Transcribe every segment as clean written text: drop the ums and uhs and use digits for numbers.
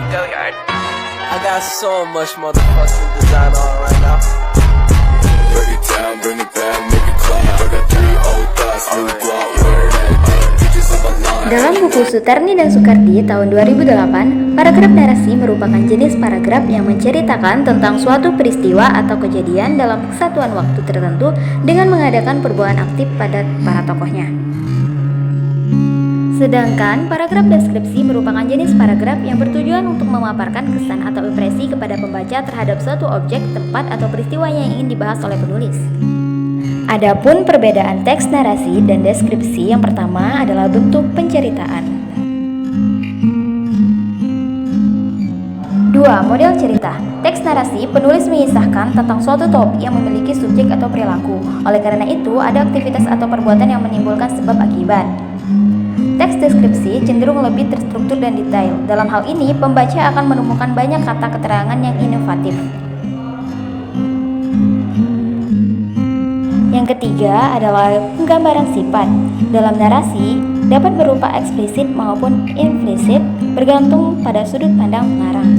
Go yard. I got so much motherfucking design on right now. Break it down, bring it back, make it clap. I got 3 old thoughts, new block, word at bitches on my line. Dalam buku Sutarni dan Soekardi tahun 2008, paragraf narasi merupakan jenis paragraf yang menceritakan tentang suatu peristiwa atau kejadian dalam kesatuan waktu tertentu dengan mengadakan perbuatan aktif pada para tokohnya. Sedangkan paragraf deskripsi merupakan jenis paragraf yang bertujuan untuk memaparkan kesan atau impresi kepada pembaca terhadap suatu objek, tempat, atau peristiwa yang ingin dibahas oleh penulis. Adapun perbedaan teks narasi dan deskripsi, yang pertama adalah bentuk penceritaan. 2. Model cerita. Teks narasi, penulis mengisahkan tentang suatu topik yang memiliki subjek atau perilaku. Oleh karena itu, ada aktivitas atau perbuatan yang menimbulkan sebab akibat. Teks deskripsi cenderung lebih terstruktur dan detail. Dalam hal ini, pembaca akan menemukan banyak kata keterangan yang inovatif. Yang ketiga adalah penggambaran sifat. Dalam narasi, dapat berupa eksplisit maupun implisit, bergantung pada sudut pandang pengarang.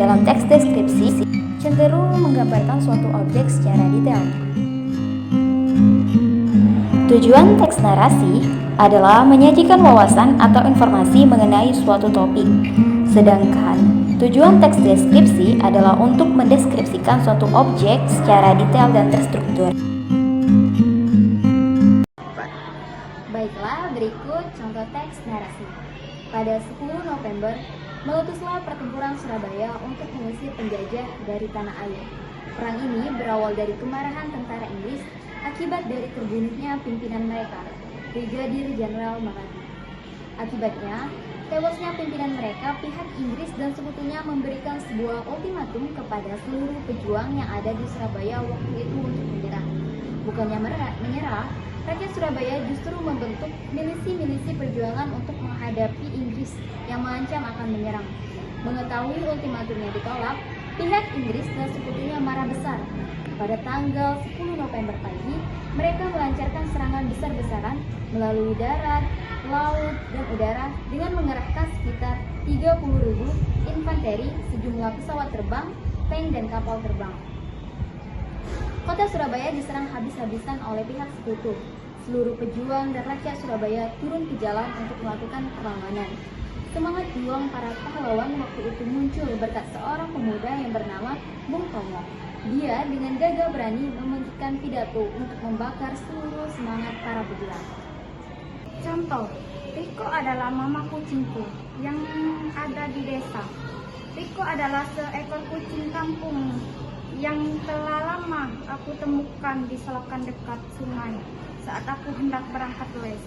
Dalam teks deskripsi, cenderung menggambarkan suatu objek secara detail. Tujuan teks narasi adalah menyajikan wawasan atau informasi mengenai suatu topik. Sedangkan tujuan teks deskripsi adalah untuk mendeskripsikan suatu objek secara detail dan terstruktur. Baiklah, berikut contoh teks narasi. Pada 10 November, meletuslah pertempuran Surabaya untuk mengusir penjajah dari tanah air. Perang ini berawal dari kemarahan tentara Inggris akibat dari terbunuhnya pimpinan mereka, Brigadir Jenderal Mahathir. Akibatnya, tewasnya pimpinan mereka, pihak Inggris dan sekutunya memberikan sebuah ultimatum kepada seluruh pejuang yang ada di Surabaya waktu itu untuk menyerah. Bukannya menyerah, rakyat Surabaya justru membentuk milisi-milisi perjuangan untuk menghadapi Inggris yang mengancam akan menyerang. Mengetahui ultimatumnya ditolak, pihak Inggris dan sekutunya marah besar. Pada tanggal 10 November pagi, mereka melancarkan serangan besar-besaran melalui darat, laut, dan udara dengan mengerahkan sekitar 30.000 infanteri, sejumlah pesawat terbang, tank, dan kapal terbang. Kota Surabaya diserang habis-habisan oleh pihak sekutu. Seluruh pejuang dan rakyat Surabaya turun ke jalan untuk melakukan perlawanan. Semangat juang para pahlawan waktu itu muncul berkat seorang pemuda yang bernama Bung Tomo. Dia dengan gagah berani memberikan pidato untuk membakar seluruh semangat para pejuang. Contoh, Riko adalah mama kucingku yang ada di desa. Riko adalah seekor kucing kampung yang telah lama aku temukan di selokan dekat sungai saat aku hendak berangkat les.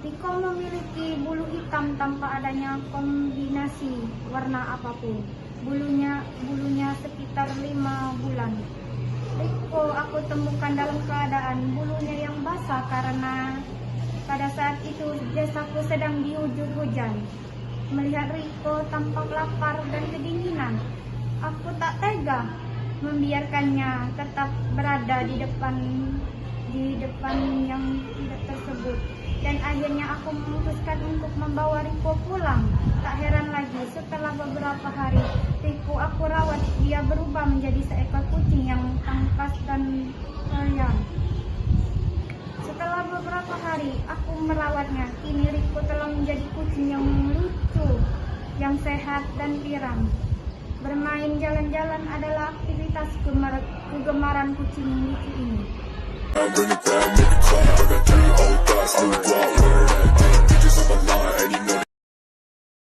Riko memiliki bulu hitam tanpa adanya kombinasi warna apapun. Bulunya sekitar 5 bulan. Riko aku temukan dalam keadaan bulunya yang basah karena pada saat itu desaku sedang diguyur hujan. Melihat Riko tampak lapar dan kedinginan, aku tak tega membiarkannya tetap berada di depan yang tidak tersebut. Dan akhirnya aku memutuskan untuk membawa Riko pulang. Tak heran lagi, setelah beberapa hari Riko aku rawat, dia berubah menjadi seekor kucing yang tangkas dan sayang. Setelah beberapa hari aku merawatnya, kini Riko telah menjadi kucing yang lucu, yang sehat dan pirang. Bermain jalan-jalan adalah aktivitas kegemaran kucing lucu ini. Bring it back, make it clap.